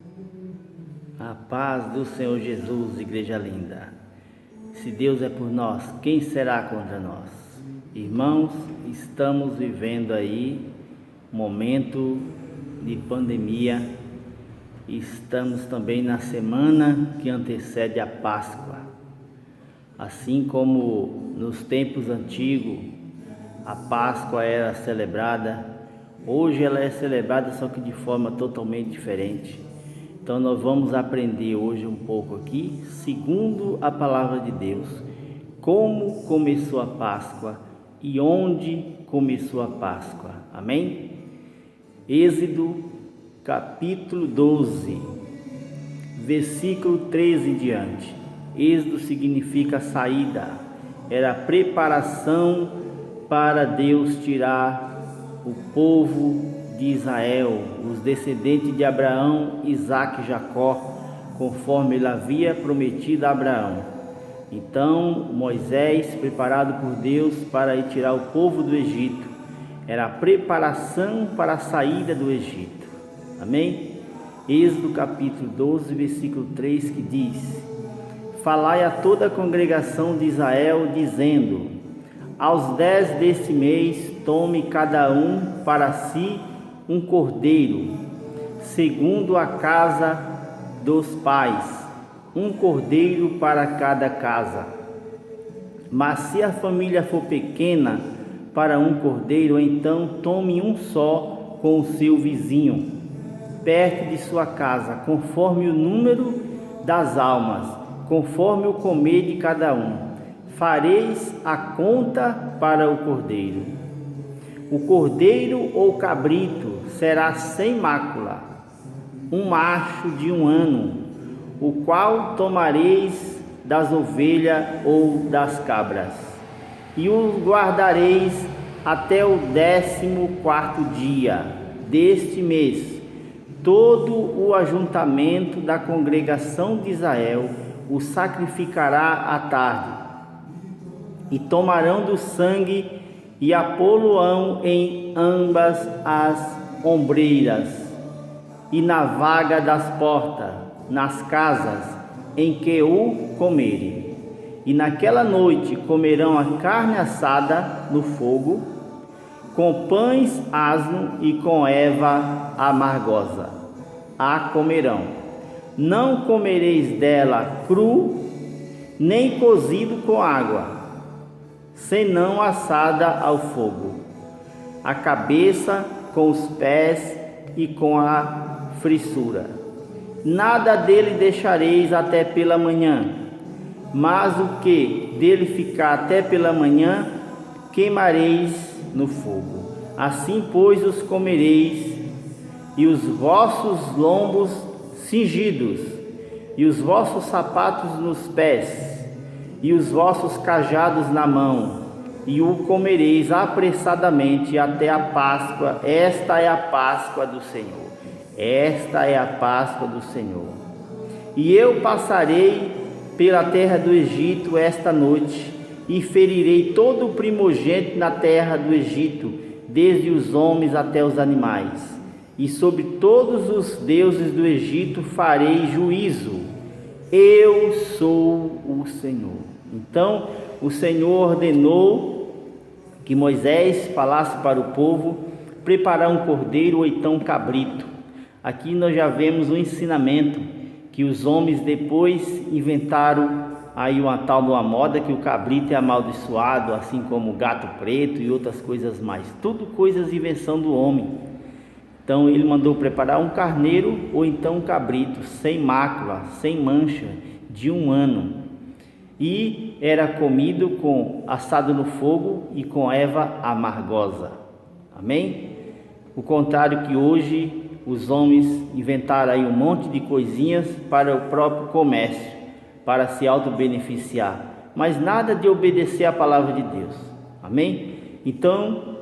A paz do Senhor Jesus, igreja linda. Se Deus é por nós, quem será contra nós? Irmãos, estamos vivendo aí um momento de pandemia. Estamos também na semana que antecede a Páscoa. Assim como nos tempos antigos a Páscoa era celebrada, hoje ela é celebrada só que de forma totalmente diferente. Então nós vamos aprender hoje um pouco aqui, segundo a palavra de Deus, como começou a Páscoa e onde começou a Páscoa. Amém? Êxodo capítulo 12, versículo 13 em diante. Êxodo significa saída, era a preparação para Deus tirar o povo de Israel, os descendentes de Abraão, Isaque e Jacó, conforme ele havia prometido a Abraão. Então Moisés, preparado por Deus para ir tirar o povo do Egito, era a preparação para a saída do Egito. Amém? Êxodo capítulo 12, versículo 3, que diz: Falai a toda a congregação de Israel, dizendo: aos 10 deste mês tome cada um para si um cordeiro, segundo a casa dos pais, um cordeiro para cada casa. Mas se a família for pequena para um cordeiro, então tome um só com o seu vizinho, perto de sua casa, conforme o número das almas, conforme o comer de cada um. Fareis a conta para o cordeiro. O cordeiro ou cabrito será sem mácula, um macho de 1 ano, o qual tomareis das ovelhas ou das cabras, e o guardareis até o 14º dia deste mês. Todo o ajuntamento da congregação de Israel o sacrificará à tarde, e tomarão do sangue e a pô-lo-ão em ambas as ombreiras e na vaga das portas, nas casas em que o comerem. E naquela noite comerão a carne assada no fogo, com pães asno e com erva amargosa. A comerão. Não comereis dela cru, nem cozido com água, senão assada ao fogo, a cabeça com os pés e com a frissura. Nada dele deixareis até pela manhã, mas o que dele ficar até pela manhã, queimareis no fogo. Assim, pois, os comereis, e os vossos lombos cingidos, e os vossos sapatos nos pés, e os vossos cajados na mão, e o comereis apressadamente até a Páscoa. Esta é a Páscoa do Senhor. Esta é a Páscoa do Senhor. E eu passarei pela terra do Egito esta noite, e ferirei todo o primogênito na terra do Egito, desde os homens até os animais. E sobre todos os deuses do Egito farei juízo. Eu sou o Senhor. Então o Senhor ordenou que Moisés falasse para o povo preparar um cordeiro ou então um cabrito. Aqui nós já vemos um ensinamento que os homens depois inventaram aí uma tal de uma moda que o cabrito é amaldiçoado, assim como o gato preto e outras coisas mais. Tudo coisas de invenção do homem. Então ele mandou preparar um carneiro ou então um cabrito, sem mácula, sem mancha, de 1 ano. E era comido com assado no fogo e com erva amargosa. Amém? O contrário que hoje os homens inventaram aí um monte de coisinhas para o próprio comércio, para se auto-beneficiar, mas nada de obedecer à palavra de Deus. Amém? Então,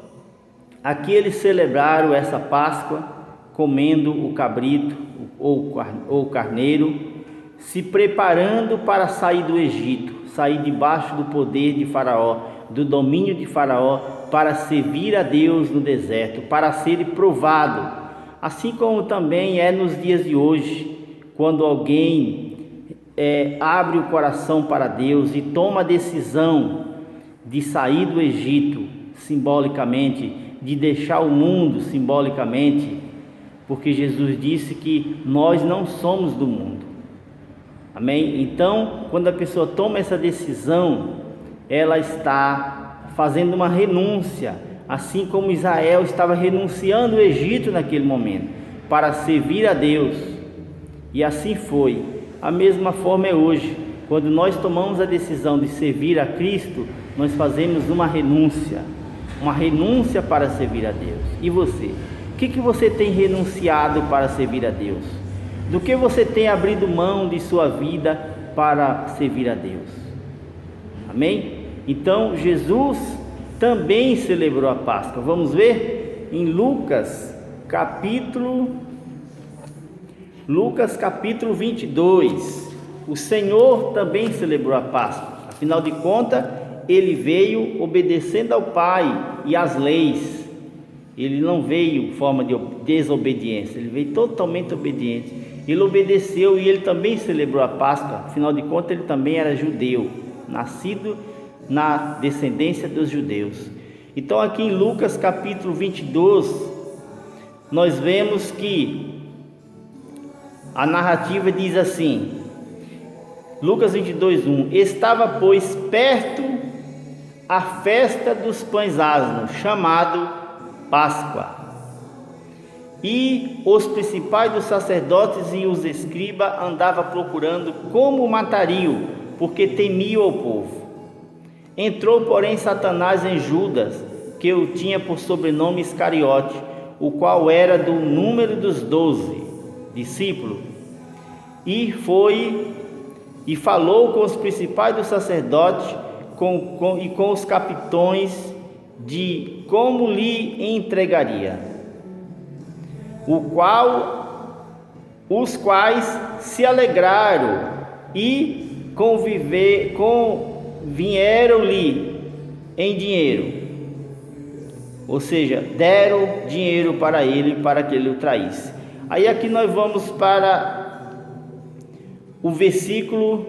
aqui eles celebraram essa Páscoa comendo o cabrito ou o carneiro, se preparando para sair do Egito, sair debaixo do poder de Faraó, do domínio de Faraó, para servir a Deus no deserto, para ser provado, assim como também é nos dias de hoje, quando alguém abre o coração para Deus e toma a decisão de sair do Egito, simbolicamente, de deixar o mundo, simbolicamente, porque Jesus disse que nós não somos do mundo. Amém? Então, quando a pessoa toma essa decisão, ela está fazendo uma renúncia, assim como Israel estava renunciando o Egito naquele momento, para servir a Deus. E assim foi. A mesma forma é hoje. Quando nós tomamos a decisão de servir a Cristo, nós fazemos uma renúncia para servir a Deus. E você? O que você tem renunciado para servir a Deus? Do que você tem abrido mão de sua vida para servir a Deus? Amém? Então, Jesus também celebrou a Páscoa. Vamos ver em Lucas capítulo 22. O Senhor também celebrou a Páscoa. Afinal de contas, ele veio obedecendo ao Pai e às leis. Ele não veio em forma de desobediência, ele veio totalmente obediente. Ele obedeceu e ele também celebrou a Páscoa. Afinal de contas, ele também era judeu, nascido na descendência dos judeus. Então aqui em Lucas capítulo 22, nós vemos que a narrativa diz assim, Lucas 22:1: Estava, pois, perto a festa dos pães asmos, chamado Páscoa. E os principais dos sacerdotes e os escribas andavam procurando como o matariam, porque temiam o povo. Entrou, porém, Satanás em Judas, que o tinha por sobrenome Iscariote, o qual era do número dos 12 discípulos, e falou com os principais dos sacerdotes e com os capitões de como lhe entregaria, os quais se alegraram e convieram-lhe em dinheiro, ou seja, deram dinheiro para ele, para que ele o traísse. Aí aqui nós vamos para o versículo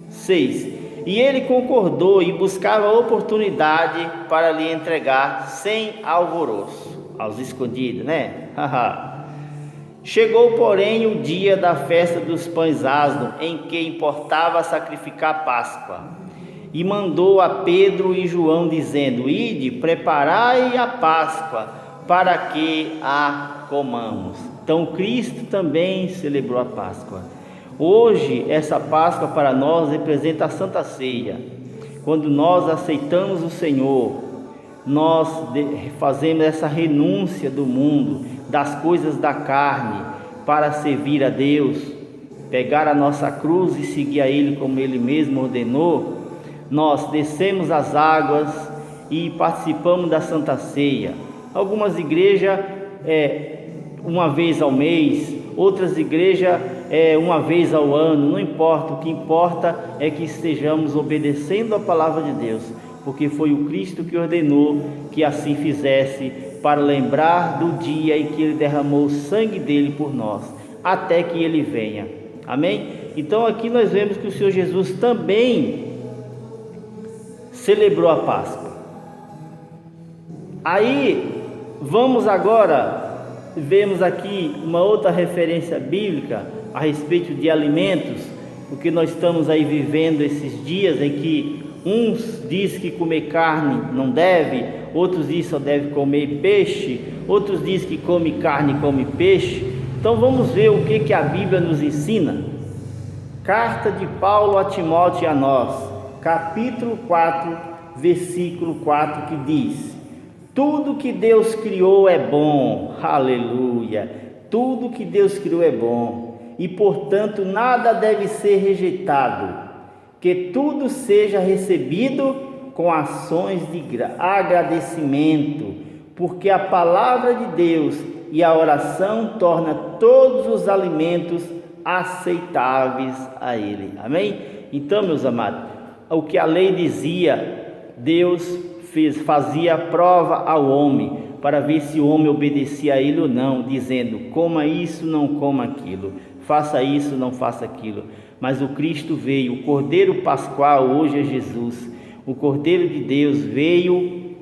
6. E ele concordou e buscava oportunidade para lhe entregar sem alvoroço, aos escondidos, né? Chegou, porém, o dia da festa dos pães asmos, em que importava sacrificar Páscoa, e mandou a Pedro e João, dizendo: Ide, preparai a Páscoa, para que a comamos. Então Cristo também celebrou a Páscoa. Hoje essa Páscoa para nós representa a Santa Ceia. Quando nós aceitamos o Senhor, nós fazemos essa renúncia do mundo, das coisas da carne, para servir a Deus, pegar a nossa cruz e seguir a Ele como Ele mesmo ordenou. Nós descemos as águas e participamos da Santa Ceia. Algumas igrejas uma vez ao mês, outras igrejas uma vez ao ano, não importa. O que importa é que estejamos obedecendo a palavra de Deus, porque foi o Cristo que ordenou que assim fizesse, para lembrar do dia em que Ele derramou o sangue dele por nós, até que Ele venha. Amém? Então aqui nós vemos que o Senhor Jesus também celebrou a Páscoa. Aí vamos agora, vemos aqui uma outra referência bíblica a respeito de alimentos, porque nós estamos aí vivendo esses dias em que uns dizem que comer carne não deve, outros dizem que só deve comer peixe, outros dizem que come carne e come peixe. Então vamos ver o que a Bíblia nos ensina. Carta de Paulo a Timóteo e a nós, capítulo 4, versículo 4, que diz: tudo que Deus criou é bom, aleluia, tudo que Deus criou é bom, e portanto nada deve ser rejeitado, que tudo seja recebido com ações de agradecimento, porque a palavra de Deus e a oração torna todos os alimentos aceitáveis a Ele. Amém? Então, meus amados, o que a lei dizia, Deus fazia prova ao homem, para ver se o homem obedecia a ele ou não, dizendo: coma isso, não coma aquilo, faça isso, não faça aquilo. Mas o Cristo veio, o Cordeiro Pascual, hoje é Jesus, o Cordeiro de Deus veio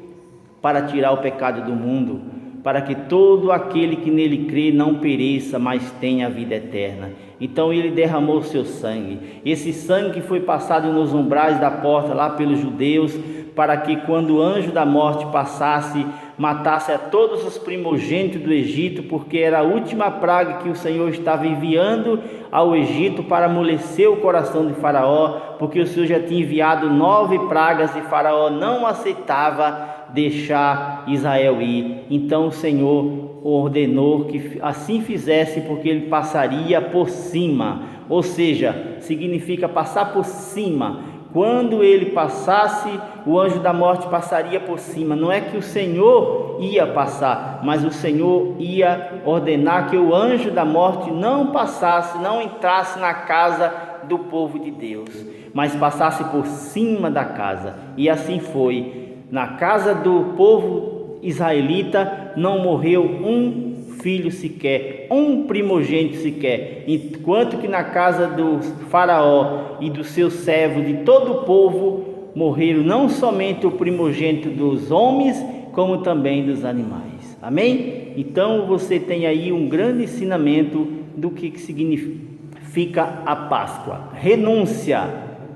para tirar o pecado do mundo, para que todo aquele que nele crê não pereça, mas tenha a vida eterna. Então ele derramou o seu sangue. Esse sangue foi passado nos umbrais da porta lá pelos judeus, para que quando o anjo da morte passasse, matasse a todos os primogênitos do Egito, porque era a última praga que o Senhor estava enviando ao Egito para amolecer o coração de Faraó, porque o Senhor já tinha enviado 9 pragas e Faraó não aceitava deixar Israel ir. Então o Senhor ordenou que assim fizesse, porque ele passaria por cima, ou seja, significa passar por cima. Quando ele passasse, o anjo da morte passaria por cima. Não é que o Senhor ia passar, mas o Senhor ia ordenar que o anjo da morte não passasse, não entrasse na casa do povo de Deus, mas passasse por cima da casa. E assim foi. Na casa do povo israelita não morreu um filho sequer, um primogênito sequer, enquanto que na casa do faraó e do seu servo, de todo o povo, morreram não somente o primogênito dos homens, como também dos animais. Amém? Então você tem aí um grande ensinamento do que significa a Páscoa. Renúncia.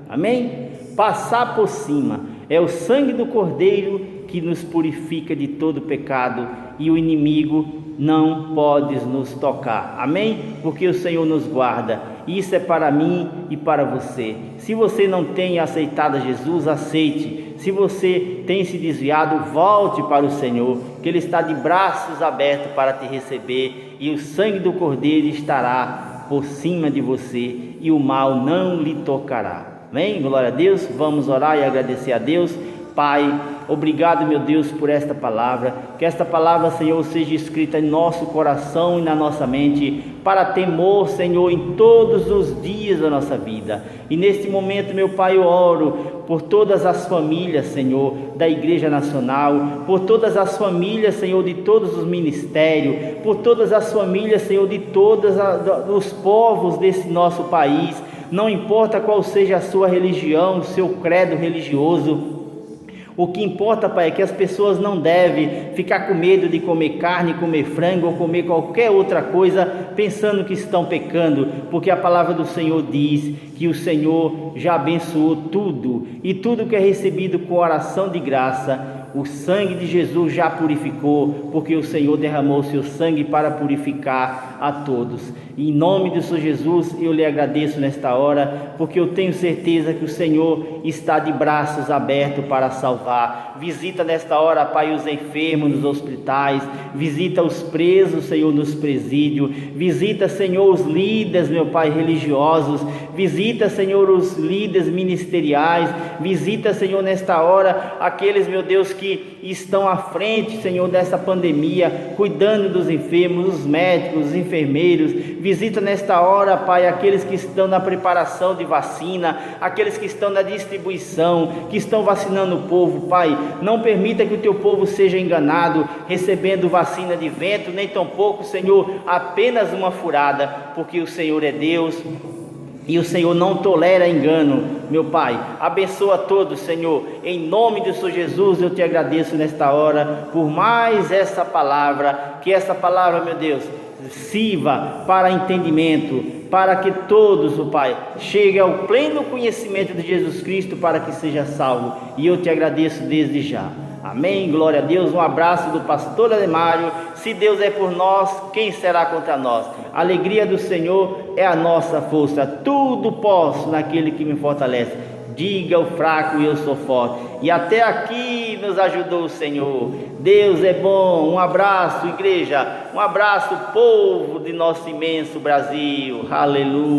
Amém? Passar por cima. É o sangue do Cordeiro que nos purifica de todo pecado, e o inimigo não pode nos tocar. Amém? Porque o Senhor nos guarda. Isso é para mim e para você. Se você não tem aceitado Jesus, aceite. Se você tem se desviado, volte para o Senhor, que Ele está de braços abertos para te receber, e o sangue do Cordeiro estará por cima de você, e o mal não lhe tocará. Amém? Glória a Deus. Vamos orar e agradecer a Deus. Pai, obrigado, meu Deus, por esta palavra. Que esta palavra, Senhor, seja escrita em nosso coração e na nossa mente, para temor, Senhor, em todos os dias da nossa vida. E neste momento, meu Pai, eu oro por todas as famílias, Senhor, da Igreja Nacional, por todas as famílias, Senhor, de todos os ministérios, por todas as famílias, Senhor, de todos os povos desse nosso país. Não importa qual seja a sua religião, o seu credo religioso, o que importa, Pai, é que as pessoas não devem ficar com medo de comer carne, comer frango ou comer qualquer outra coisa, pensando que estão pecando, porque a palavra do Senhor diz que o Senhor já abençoou tudo, e tudo que é recebido com oração de graça, o sangue de Jesus já purificou, porque o Senhor derramou o seu sangue para purificar a todos. Em nome do Senhor Jesus, eu lhe agradeço nesta hora, porque eu tenho certeza que o Senhor está de braços abertos para salvar. Visita nesta hora, Pai, os enfermos nos hospitais, visita os presos, Senhor, nos presídios, visita, Senhor, os líderes, meu Pai, religiosos, visita, Senhor, os líderes ministeriais, visita, Senhor, nesta hora, aqueles, meu Deus, que estão à frente, Senhor, dessa pandemia, cuidando dos enfermos, os médicos, os enfermeiros. Visita nesta hora, Pai, aqueles que estão na preparação de vacina, aqueles que estão na distribuição, que estão vacinando o povo. Pai, não permita que o teu povo seja enganado, recebendo vacina de vento, nem tampouco, Senhor, apenas uma furada, porque o Senhor é Deus e o Senhor não tolera engano. Meu Pai, abençoa todos, Senhor, em nome do Senhor Jesus. Eu te agradeço nesta hora por mais essa palavra, que essa palavra, meu Deus, sirva para entendimento, para que todos, o Pai, cheguem ao pleno conhecimento de Jesus Cristo, para que seja salvo, e eu te agradeço desde já. Amém, glória a Deus. Um abraço do pastor Ademário. Se Deus é por nós, quem será contra nós? A alegria do Senhor é a nossa força. Tudo posso naquele que me fortalece. Diga ao fraco, eu sou forte. E até aqui nos ajudou o Senhor. Deus é bom. Um abraço, igreja. Um abraço, povo de nosso imenso Brasil. Aleluia.